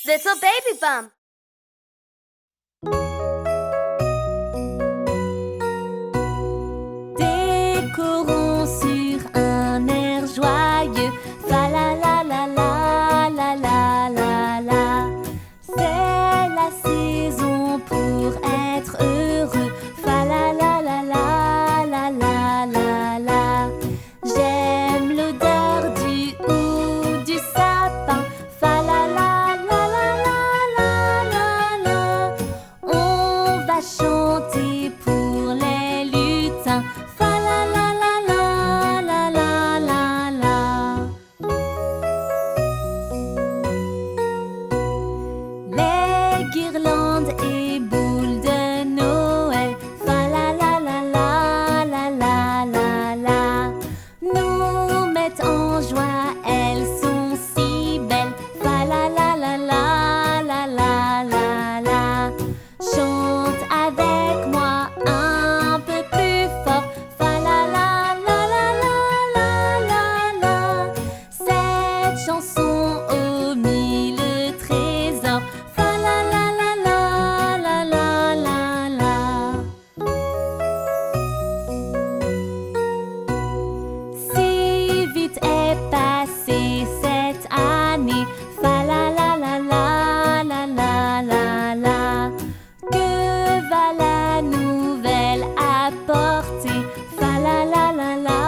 Little baby bump. Décorons sur un air joyeux. Fa la la la la la la la la. C'est la saison pour être heureux. Fa la la la la la la la la. J'aime l'odeur du hou du sapin. Fa la la la la la la la. On va chanter pour les lutins. Fa la la la la la la la la. Les guirlandes et boules de Noël. Fa la la la la la la la la. Nous mettent en joie, elles sont si belles. Fa la la la la la la la la. Chante avec moi un peu plus fort. Fa la la la la la la la la. Cette chanson aux mille trésors. Fa la la la la la la la la. Si vite est passée cette année. Fa la la la la la la la la. Que va la nouvelle apporter? Fa la la la la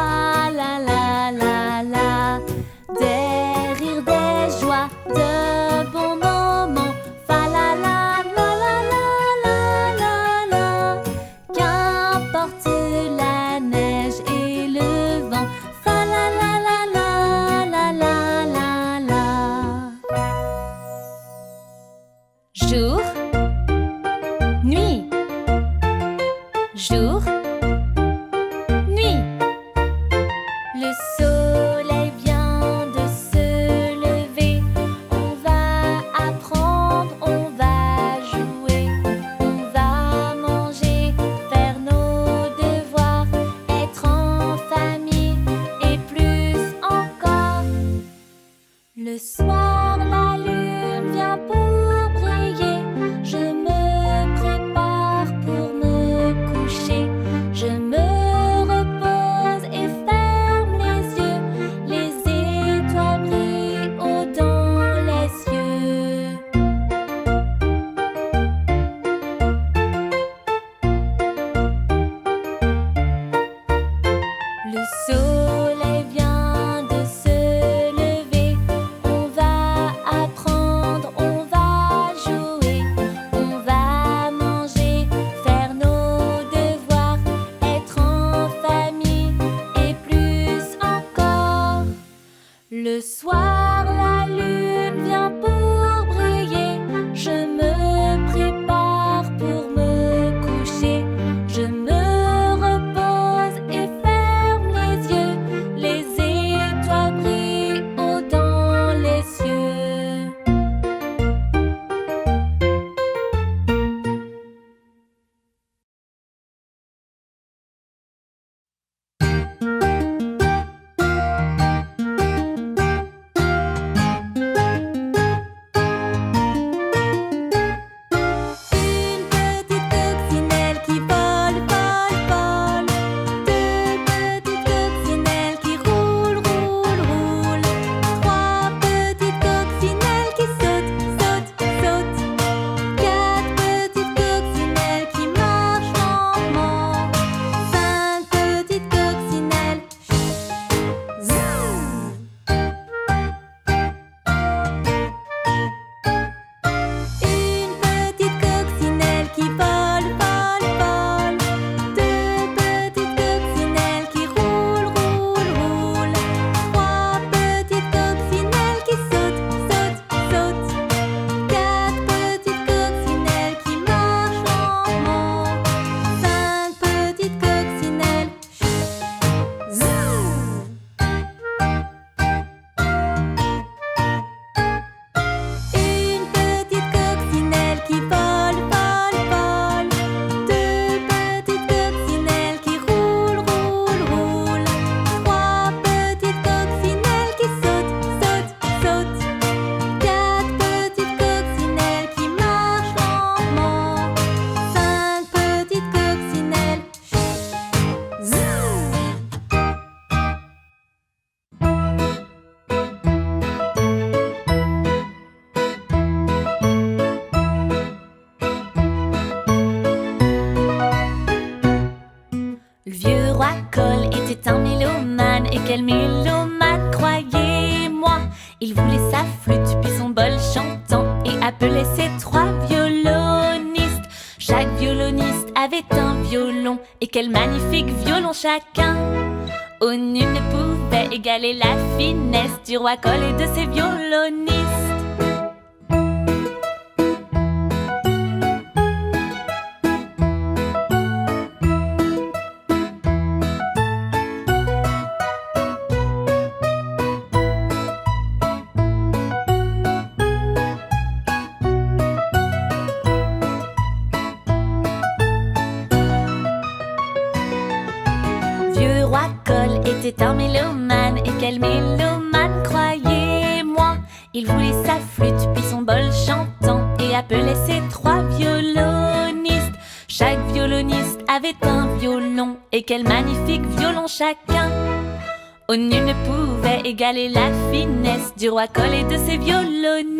la la la la. Des rires, des joies, de bons moments. Fa la la la la la la la la. Qu'importe la neige et le vent. Fa la la la la la la la la. Jour, nuit. Jour, nuit. Le soleil vient de se lever. On va apprendre, on va jouer. On va manger, faire nos devoirs, être en famille et plus encore. Le soir, la lune vient pour briller. Je me prépare pour me coucher. Je me repose et ferme les yeux. Les étoiles brillent haut dans les cieux. Le soleil vient de se lever. On va apprendre. quel mélomane, croyez-moi. Il voulait sa flûte, puis son bol chantant, et appelait ses 3 violonistes. Chaque violoniste avait un violon, et quel magnifique violon chacun. Oh, nul ne pouvait égaler la finesse du roi Cole et de ses violonistes. Vieux roi Cole était un mélomane, et quel mélomane, croyez-moi. Il voulait sa flûte, puis son bol chantant, et appelait ses 3 violonistes. Chaque violoniste avait un violon, et quel magnifique violon chacun. Oh, nul ne pouvait égaler la finesse du roi Cole et de ses violonistes.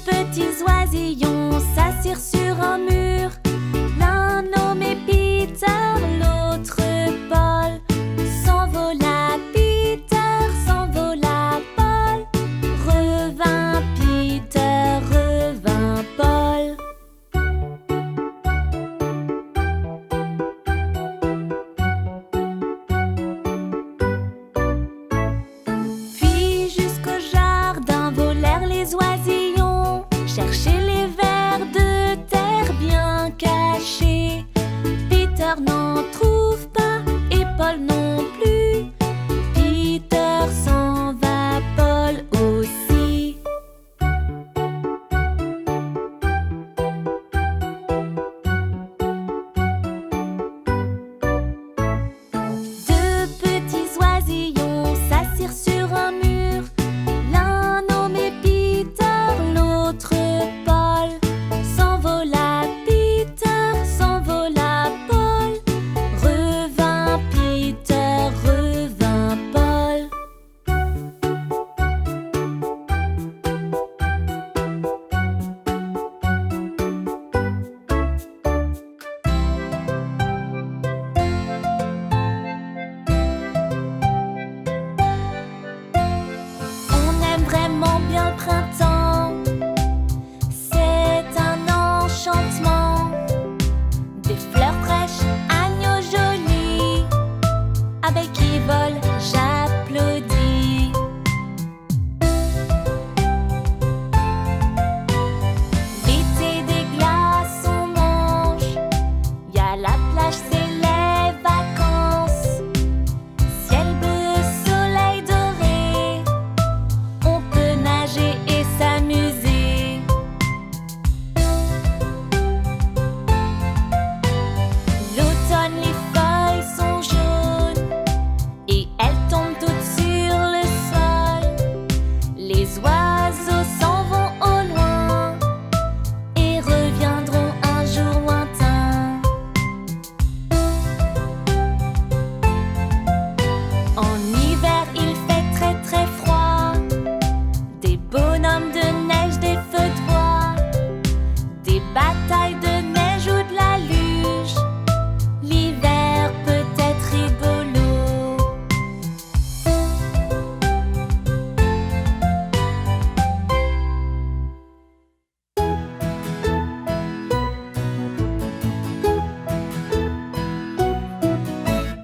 Petits oisillons s'assirent sur un mur. L'un nommé Peter, l'autre Paul. S'envola Peter, s'envola Paul. Revint Peter, revint Paul. Puis jusqu'au jardin volèrent les oisillons, chercher les vers de terre.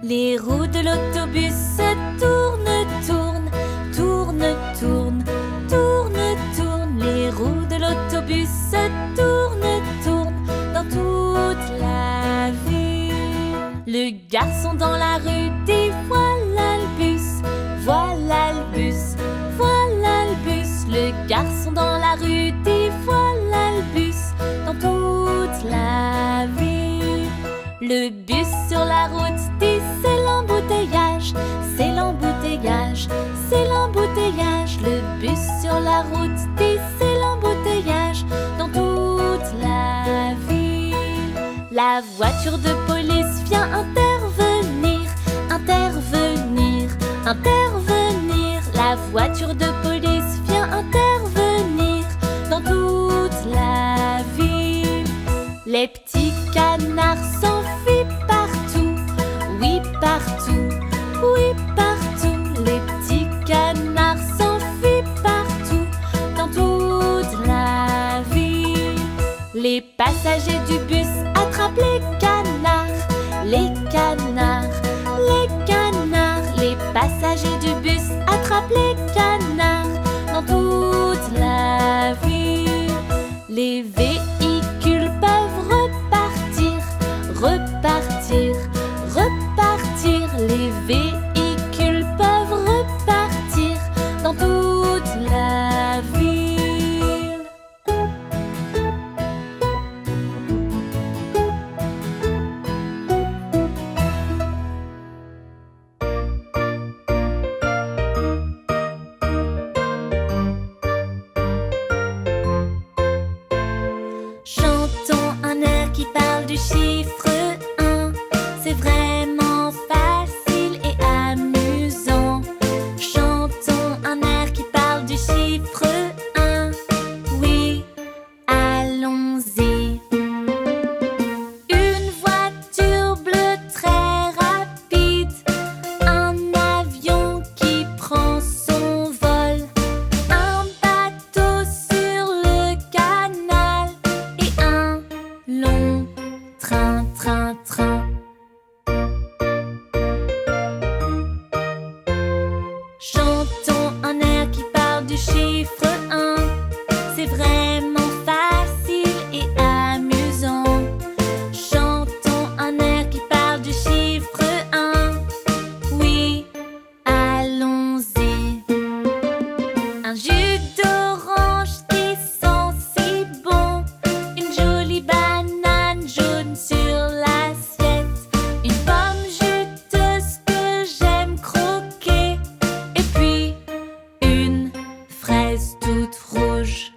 Les roues de l'autobus tournent, tournent, tournent, tournent, tournent, tournent. Les roues de l'autobus tournent, tournent dans toute la ville. Le garçon dans la rue dit voilà le bus, voilà le bus, voilà le bus. Le garçon dans la rue dit voilà le bus dans toute la ville. Le bus sur la route dit c'est l'embouteillage, c'est l'embouteillage, c'est l'embouteillage. Le bus sur la route dit c'est l'embouteillage dans toute la ville. La voiture de police vient intervenir, intervenir, intervenir. La voiture de police vient intervenir dans toute la ville. Les petits canards s'enfuient partout, oui partout, oui partout. Les petits canards s'enfuient partout dans toute la ville. Les passagers du bus attrapent les canards, les canards, les canards. Les passagers du bus attrapent les canards dans toute la ville. Les véhicules peuvent repartir, repartir, repartir. Les véhicules peuvent repartir dans toute la ville. Chantons un air qui parle du chiffre 1. C'est vraiment facile et amusant. Chantons un air qui parle du chiffre 1. Oui, allons-y. Une voiture bleue très rapide, un avion qui prend son vol, un bateau sur le canal et un long train, train, train. Chantons un air qui parle du chiffre 1. C'est vraiment facile et amusant. Chantons un air qui parle du chiffre 1. Oui, allons-y. Un jus d'orange qui sent si bon, une jolie banane jaune sur l'assiette, une pomme juteuse que j'aime croquer, et puis une fraise toute rouge.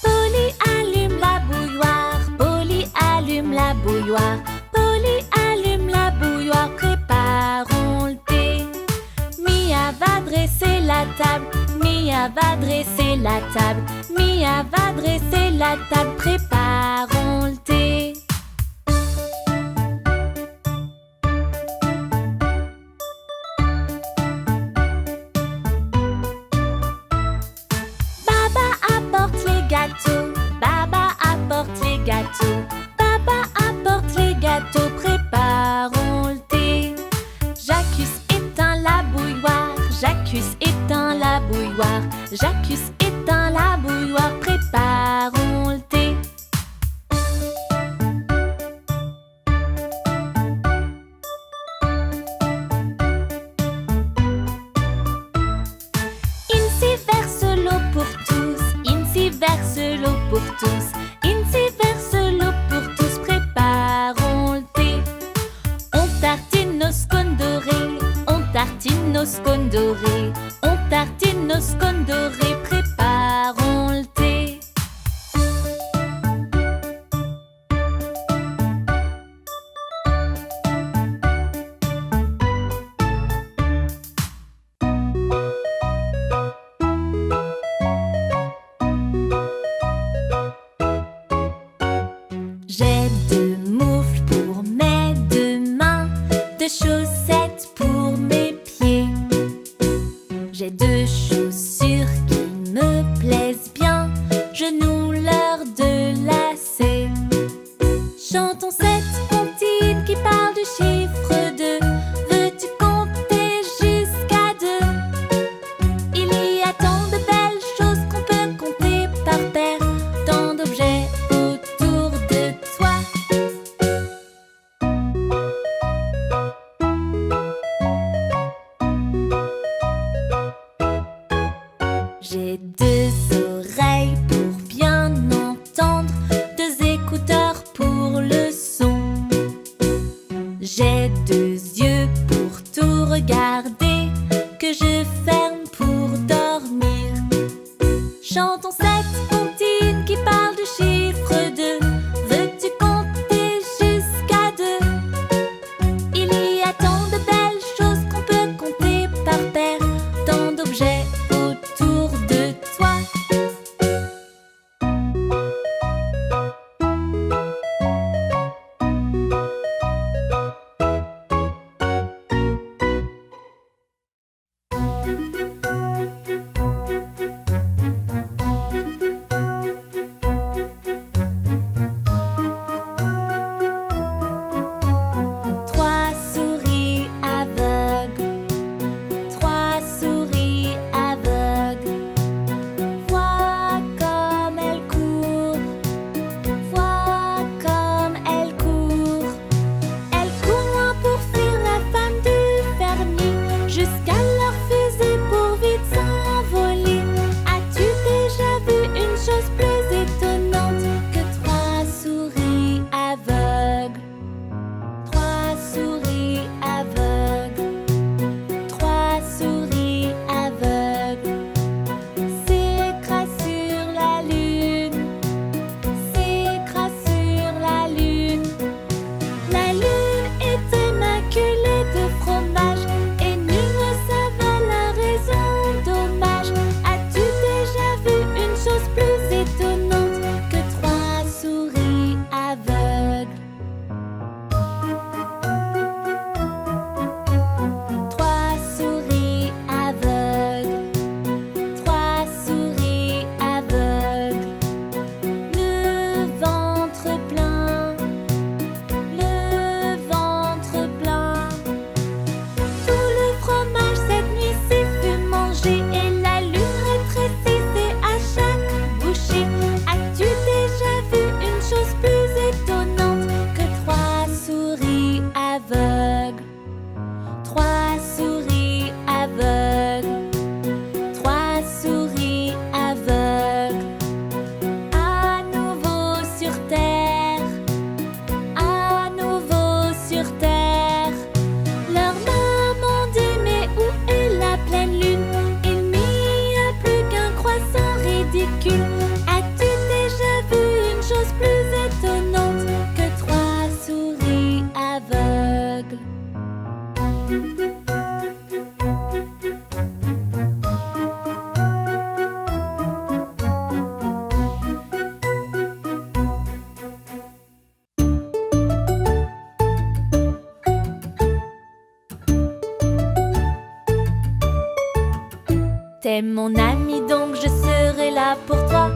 Polly allume la bouilloire, Polly allume la bouilloire, Polly allume la bouilloire, préparons le thé. Mia va dresser la table, Mia va dresser la table, Mia va dresser la table, préparons le thé. Baba apporte les gâteaux, Baba apporte les gâteaux, Baba apporte les gâteaux, préparons le thé. J'accuse éteint la bouilloire, j'accuse éteint la bouilloire, j'accuse éteint la bouilloire, préparons le thé. Incy verse l'eau pour tous, Incy verse l'eau pour tous, Incy verse l'eau pour tous, préparons le thé. On tartine nos scones dorés, on tartine nos scones dorés, on tartine nos scones dorés, préparons le thé. J'ai deux moufles genoux l'heure de lasser. Chantons cette comptine qui parle du chiffre 2. Veux-tu compter jusqu'à 2? Il y a tant de belles choses qu'on peut compter par paire, tant d'objets autour de toi. J'ai 2 oreilles pour bien entendre, 2 écouteurs pour le son. J'ai 2 yeux pour tout regarder, que je ferme pour dormir. Chantons cette comptine qui parle du chiffre 2. Veux-tu compter jusqu'à 2? Il y a tant de belles choses qu'on peut compter par paire, tant d'objets autour de toi. Trois souris aveugles, 3 souris aveugles. Vois comme elles courent, vois comme elles courent. Elles courent loin pour fuir la femme du fermier, jusqu'à leur fusée pour vite s'envoler. As-tu déjà vu une chose plus étonnante que 3 souris aveugles? 3 souris aveugles, 3 souris aveugles. S'écrasent sur la lune, s'écrasent sur la lune. La lune est immaculée de fromage et nul ne savait la raison. Dommage. As-tu déjà vu une chose plus étonnante que 3 souris aveugles? 3 souris aveugles, 3 souris aveugles. Le ventre plein, le ventre plein. Tout le fromage cette nuit-ci fut mangé et la lune rétrécissait à chaque bouchée. As-tu déjà vu une chose plus étonnante que 3 souris aveugles? 3 souris aveugles, 3 souris aveugles. À nouveau sur terre, à nouveau sur terre. Leur maman dit mais où est la pleine lune? Il n'y a plus qu'un croissant ridicule. As-tu déjà vu une chose plus étonnante que 3 souris aveugles? T'es mon ami donc je serai là pour toi.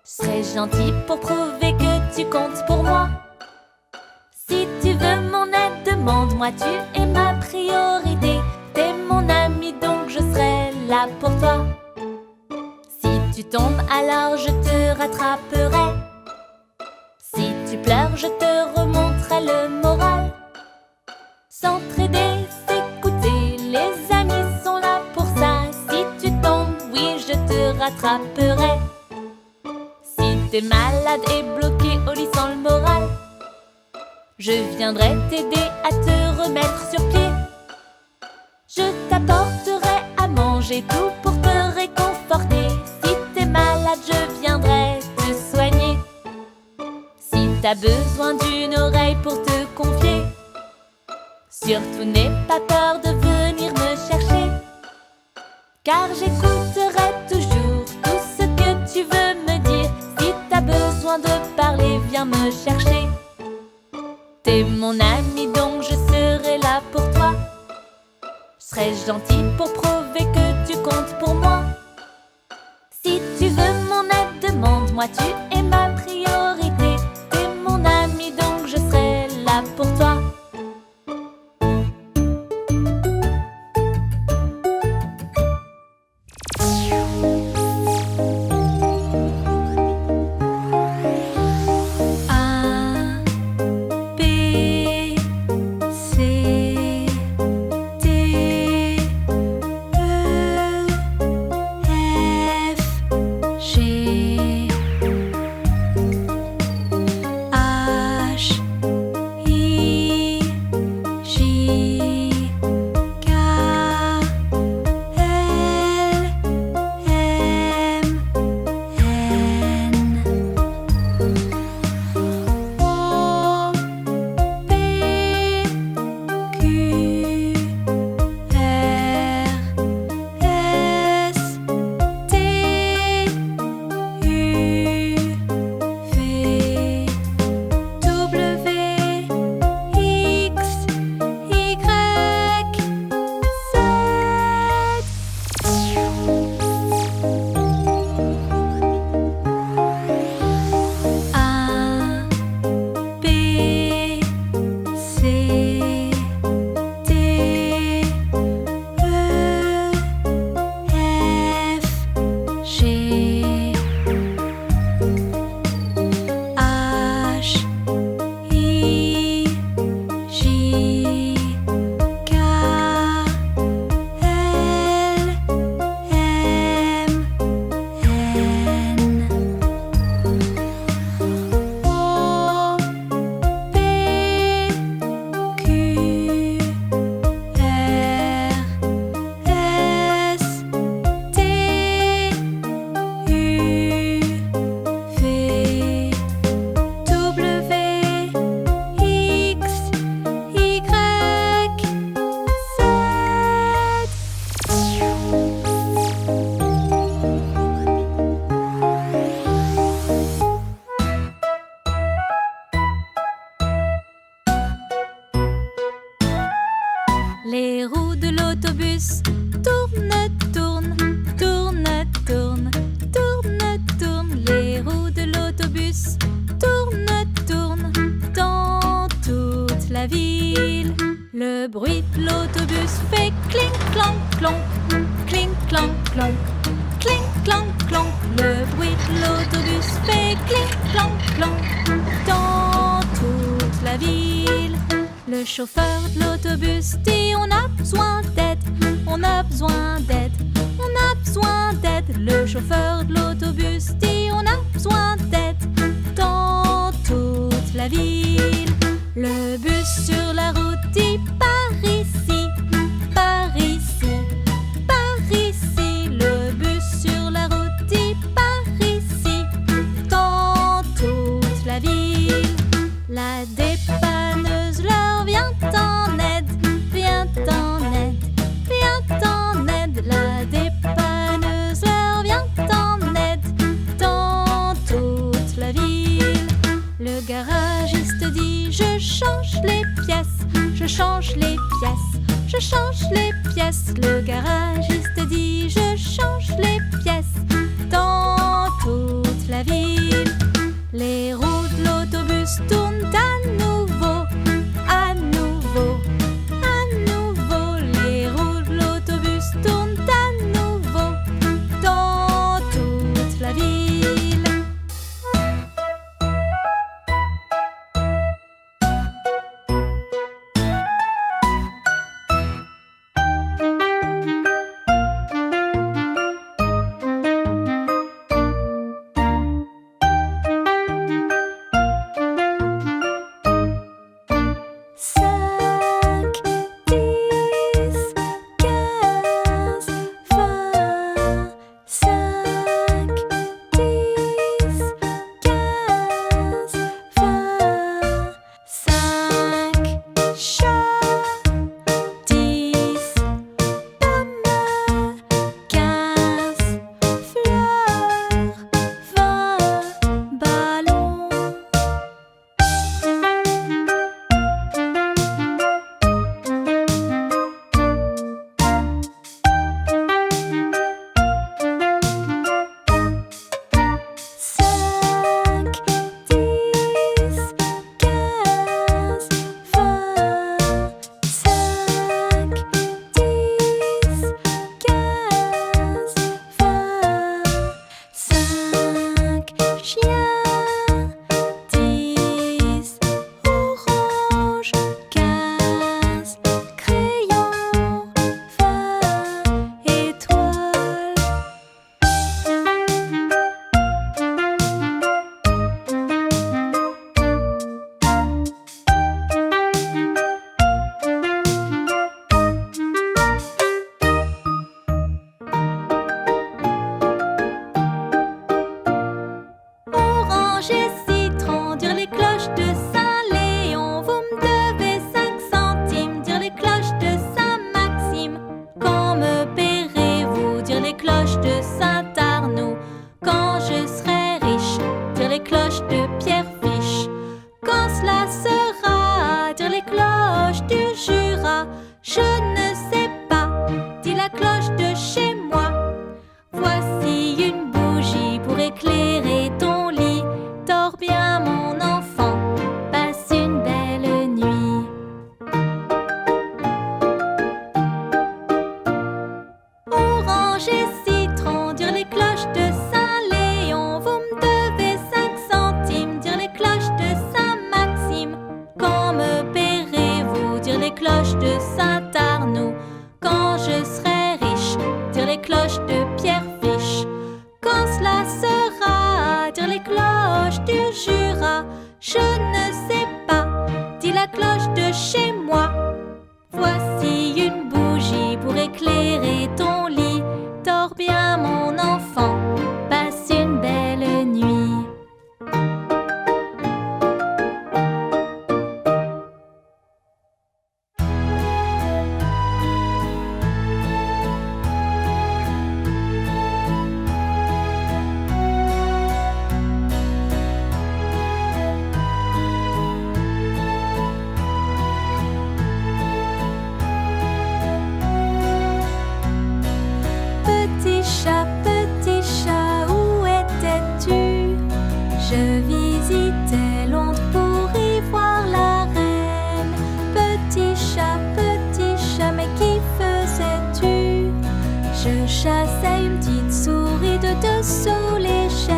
Je serai gentil pour prouver que tu comptes pour moi. Si tu veux mon aide, demande-moi, tu es ma priorité. T'es mon ami donc je serai là pour toi. Si tu tombes alors je te rattraperai. Si tu pleures je te remonterai le moral. S'entraider, s'écouter, les amis sont là pour ça. Si tu tombes, oui je te rattraperai. Si t'es malade et bloqué au lit sans le moral, je viendrai t'aider à te remettre sur pied. Je t'apporterai à manger, tout pour te réconforter. Si t'es malade, je viendrai te soigner. Si t'as besoin d'une oreille pour te confier, surtout n'aie pas peur de venir me chercher. Car j'écouterai toujours tout ce que tu veux me dire. Si t'as besoin de parler, viens me chercher. T'es mon ami donc je serai là pour toi. Je serai gentil pour prouver que tu comptes pour moi. Si tu veux mon aide, Moi tu es ma priorité. T'es mon ami donc je serai là pour toi. Les roues de l'autobus tournent, tournent, tournent, tournent, tournent, tournent. Les roues de l'autobus tournent, tournent dans toute la ville. Le bruit de l'autobus fait clink, clonk, clonk, clink, clonk, clonk, clink, clonk, clonk. Le bruit de l'autobus fait clink, clonk, clonk dans toute la ville. Le chauffeur de l'autobus dit on a besoin d'aide, on a besoin d'aide, on a besoin d'aide. Le chauffeur de l'autobus dit on a besoin d'aide dans toute la ville. Le bus sur la route dit par ici, par ici, par ici. Le bus sur la route dit par ici dans toute la ville. La dépanneuse leur vient en aide, vient en aide, vient en aide. La dépanneuse leur vient en aide dans toute la ville. Le garagiste dit je change les pièces, je change les pièces, je change les pièces. Le garagiste dit je change les pièces dans toute la ville. Les roues de l'autobus tournent à nouveau, à nouveau, à nouveau. Les roues de l'autobus tournent à nouveau dans toute la ville. chien. 10 oranges, 15 crayons, 20 étoiles. Orange et citron, dire les cloches de Saint-Léon. Vous me devez 5 centimes, dire les cloches de Saint-Maxime. Quand me paierez-vous, dire les cloches de Saint-Arnoux. Quand je serai riche, dire les cloches de Pierrefiche. Quand cela sera, dire les cloches du Jura. Je ne sais pas, dit la cloche de chez moi. Voici une bougie pour éclairer ton lit. Dors bien mon enfant, passe une belle nuit. Orange et citron, dire les cloches de Saint-Léon. Vous me devez 5 centimes, dire les cloches de Saint-Maxime. Quand me paierez-vous, dire les cloches de Saint-Arnoux. Quand je serai riche, dire les cloches de Pierrefiche. Quand cela sera, dire les cloches du Jura. Je ne sais pas, dit la cloche de chez moi. Voici une bougie pour éclairer ton lit. Dors bien mon enfant, passe une belle nuit. Petit chat, où étais-tu? Je visitais Londres pour y voir la reine. Petit chat, mais qui faisais-tu? Je chassais une petite souris de dessous les chaises.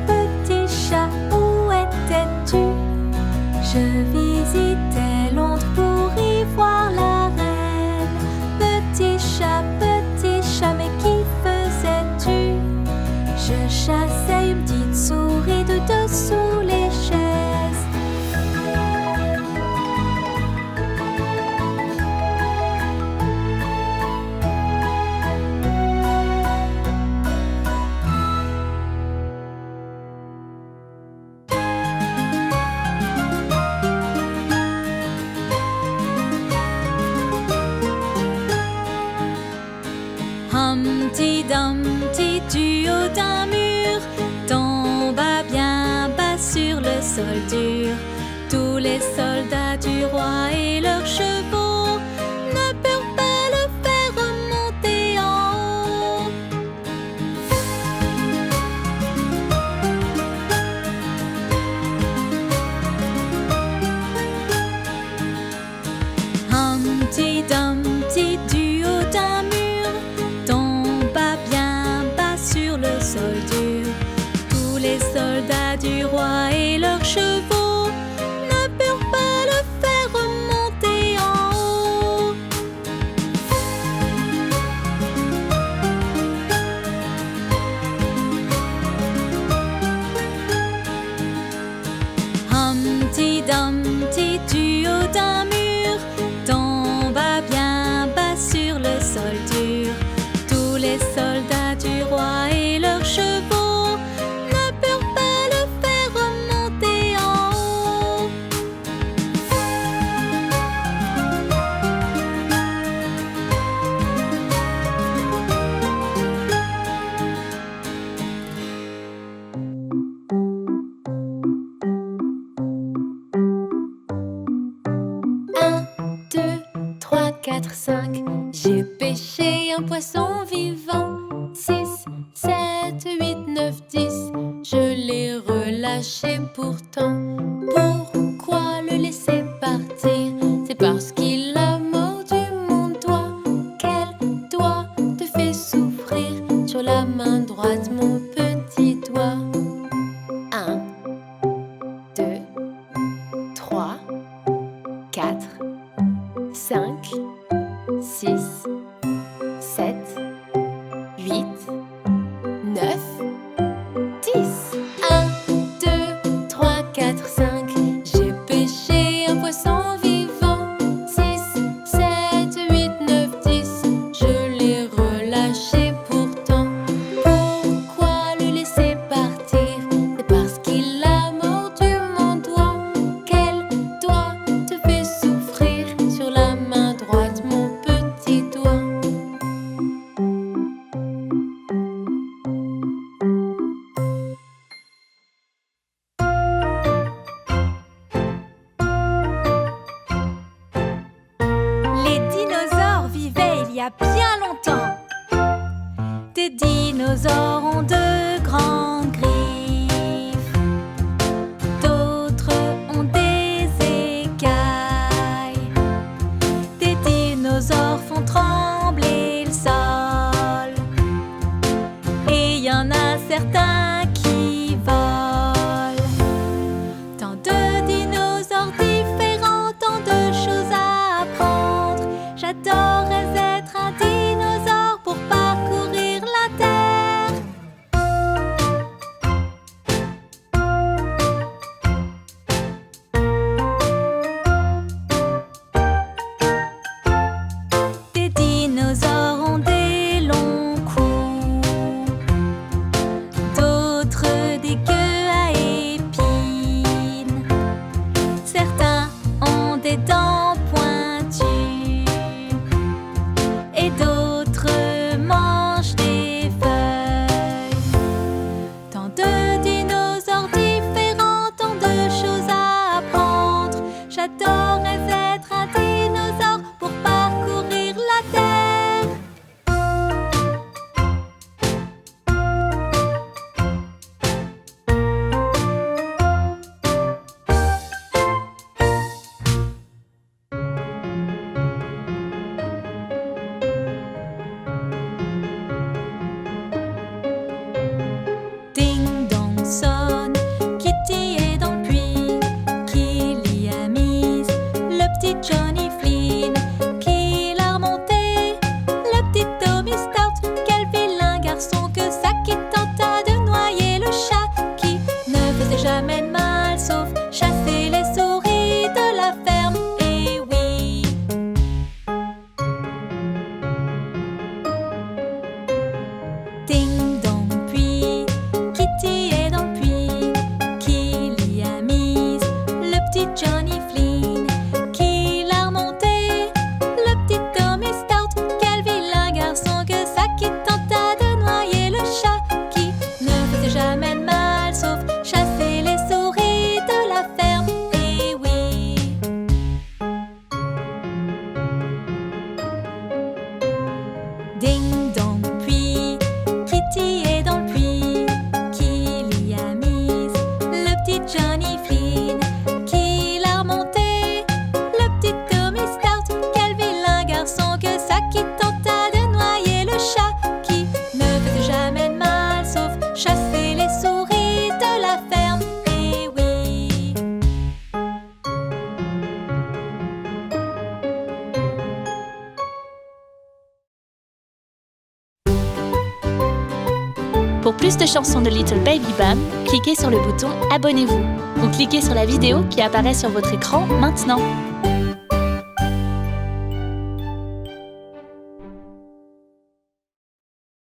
Petit chat, où étais-tu? Je visitais Londres pour y voir la reine. Petit chat, mais qui faisais-tu? Je chassais une petite souris de dessous les chaises. Humpty Dumpty du haut d'un mur tomba bien bas sur le sol dur. Tous les soldats du roi et leurs chevaux ne purent pas le faire remonter en haut. Humpty Dumpty du haut d'un mur tomba bien bas sur le sol dur. Tous les soldats du roi et leurs chevaux ne purent pas le faire remonter J'ai pêché un poisson vivant. 6, 7, 8, 9, 10. Je l'ai relâché pourtant. Pourquoi le laisser partir? C'est parce qu'il a mordu mon doigt. Quel doigt te fait souffrir? Sur la main droite, mon petit doigt. 1, 2, 3, 4, 5, 6, 7, 8, 9, 10. 1, 2, 3, 4, 5. J'ai pêché un poisson vivant. 6, 7, 8, 9, 10. Je l'ai relâché pourtant. Pourquoi le laisser partir? C'est parce qu'il a mordu mon doigt. Quel doigt te fait souffrir? Sur la main droite, mon petit doigt. Les dinosaures vivaient il y a bien longtemps. Des dinosaures ont de grandes griffes. D'autres ont des écailles. Des dinosaures font trembler le sol. Et il y en a certains qui volent. Tant de dinosaures différents, tant de choses à apprendre. J'adorerais être un dinosaure pour parcourir la terre. Des dinosaures ont des longs coups, d'autres des queues à épines. Certains ont des dents pointues et d'autres mangent des feuilles. Tant de dinosaures différents, tant de choses à apprendre. J'adorerais être un dinosaure pour parcourir la terre. Ding dong sonne, Kitty est dans le puits. Qui l'y a mise? Le petit Johnny Flynn. Qui l'a remonté? Le petit Tommy Stout. Quel vilain garçon que ça, qui tenta de noyer le chat. Qui ne faisait jamais de mal sauf chasser les souris de la ferme. Et oui. Ding dong puits, Kitty est dans le puits. Qui l'y a mise? Le petit Johnny Flynn. Qui l'a remonté? Le petit Tommy Stout. Quel vilain garçon que ça, qui tenta de noyer le chat. Qui ne faisait jamais de mal sauf chasser les souris de la ferme. Et oui. Ding dong puits, Kitty est dans le puits. Qui l'y a mise? Le petit Johnny Flynn. Qui l'a remonté? Le petit Tommy Stout. Quel vilain garçon que ça, qui tenta de noyer le chat. Qui ne faisait jamais de mal sauf chasser les souris de la ferme. Et oui. Pour plus de chansons de Little Baby Bam, cliquez sur le bouton Abonnez-vous ou cliquez sur la vidéo qui apparaît sur votre écran maintenant.